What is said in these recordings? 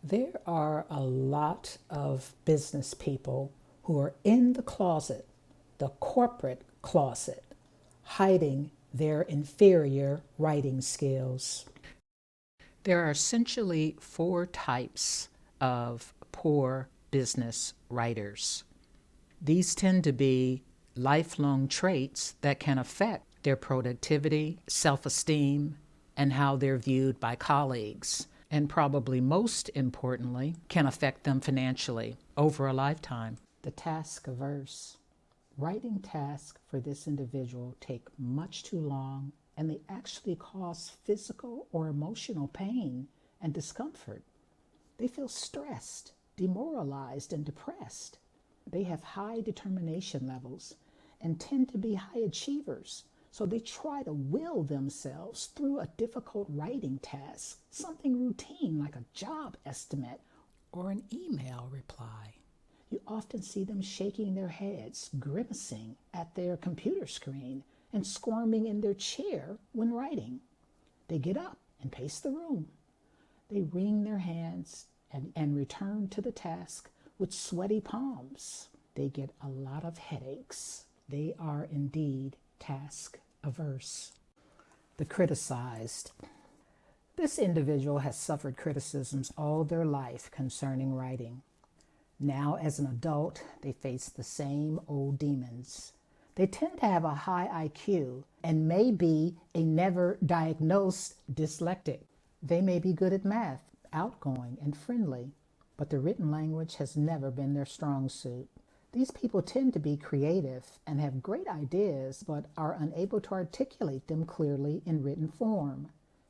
There are a lot of business people who are in the closet, the corporate closet, hiding their inferior writing skills. There are essentially four types of poor business writers. These tend to be lifelong traits that can affect their productivity, self-esteem, and how they're viewed by colleagues, and probably most importantly, can affect them financially over a lifetime. The task averse. Writing tasks for this individual take much too long, and they actually cause physical or emotional pain and discomfort. They feel stressed, demoralized, and depressed. They have high determination levels and tend to be high achievers, so they try to will themselves through a difficult writing task, something routine like a job estimate or an email reply. You often see them shaking their heads, grimacing at their computer screen, and squirming in their chair when writing. They get up and pace the room. They wring their hands and return to the task with sweaty palms. They get a lot of headaches. They are indeed task averse. The criticized. This individual has suffered criticisms all their life concerning writing. Now, as an adult, they face the same old demons. They tend to have a high IQ and may be a never diagnosed dyslexic. They may be good at math, outgoing and friendly, but the written language has never been their strong suit. These people tend to be creative and have great ideas, but are unable to articulate them clearly in written form.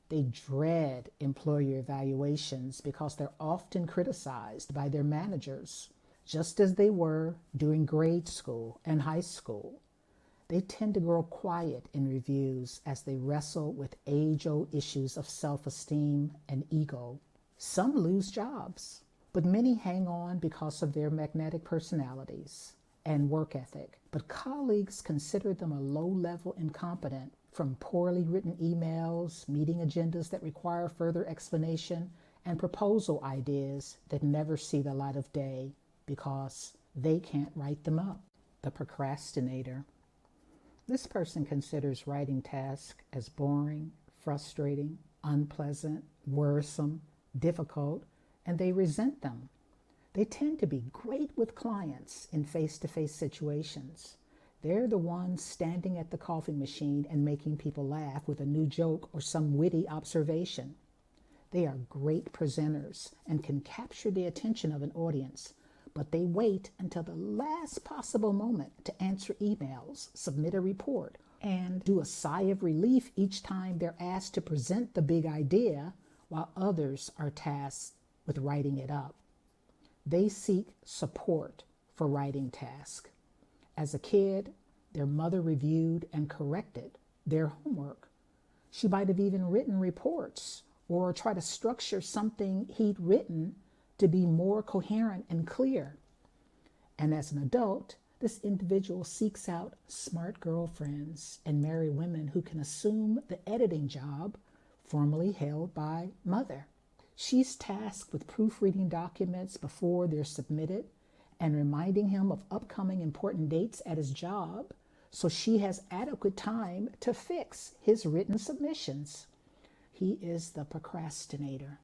They dread employer evaluations because they're often criticized by their managers, just as they were during grade school and high school. They tend to grow quiet in reviews as they wrestle with age-old issues of self-esteem and ego. Some lose jobs, but many hang on because of their magnetic personalities and work ethic. But colleagues consider them a low-level incompetent, from poorly written emails, meeting agendas that require further explanation, and proposal ideas that never see the light of day because they can't write them up. The procrastinator. This person considers writing tasks as boring, frustrating, unpleasant, worrisome, difficult, and they resent them. They tend to be great with clients in face-to-face situations. They're the ones standing at the coffee machine and making people laugh with a new joke or some witty observation. They are great presenters and can capture the attention of an audience, but they wait until the last possible moment to answer emails, submit a report, and do a sigh of relief each time they're asked to present the big idea while others are tasked with writing it up. They seek support for writing tasks. As a kid, their mother reviewed and corrected their homework. She might have even written reports or tried to structure something he'd written to be more coherent and clear. And as an adult, this individual seeks out smart girlfriends and marry women who can assume the editing job formerly held by mother. She's tasked with proofreading documents before they're submitted and reminding him of upcoming important dates at his job, so she has adequate time to fix his written submissions. He is the procrastinator.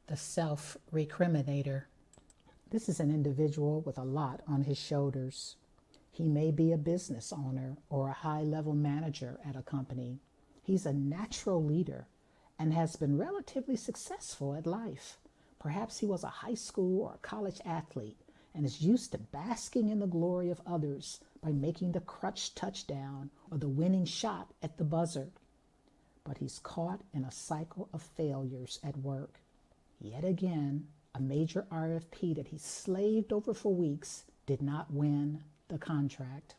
The self-recriminator. This is an individual with a lot on his shoulders. He may be a business owner or a high-level manager at a company. He's a natural leader and has been relatively successful at life. Perhaps he was a high school or a college athlete and is used to basking in the glory of others by making the crutch touchdown or the winning shot at the buzzer. But he's caught in a cycle of failures at work. Yet again, a major RFP that he slaved over for weeks did not win the contract.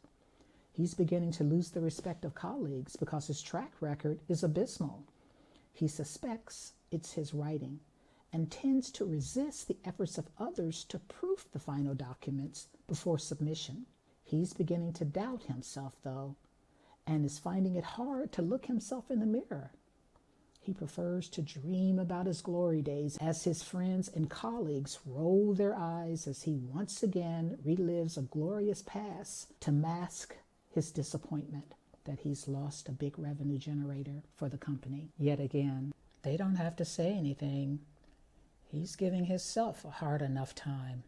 He's beginning to lose the respect of colleagues because his track record is abysmal. He suspects it's his writing and tends to resist the efforts of others to proof the final documents before submission. He's beginning to doubt himself, though, and is finding it hard to look himself in the mirror. He prefers to dream about his glory days as his friends and colleagues roll their eyes as he once again relives a glorious past to mask his disappointment that he's lost a big revenue generator for the company. Yet again, they don't have to say anything. He's giving himself a hard enough time.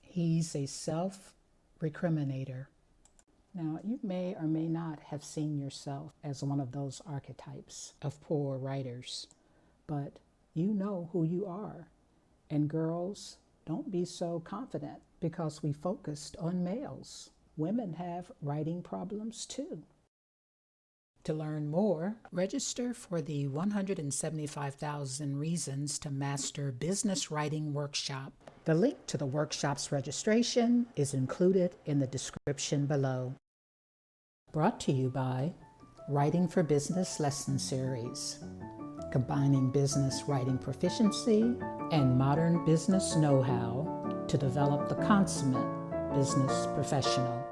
He's a self-recriminator. Now, you may or may not have seen yourself as one of those archetypes of poor writers, but you know who you are. And girls, don't be so confident because we focused on males. Women have writing problems too. To learn more, register for the 175,000 Reasons to Master Business Writing Workshop. The link to the workshop's registration is included in the description below. Brought to you by Writing for Business Lesson Series, combining business writing proficiency and modern business know-how to develop the consummate business professional.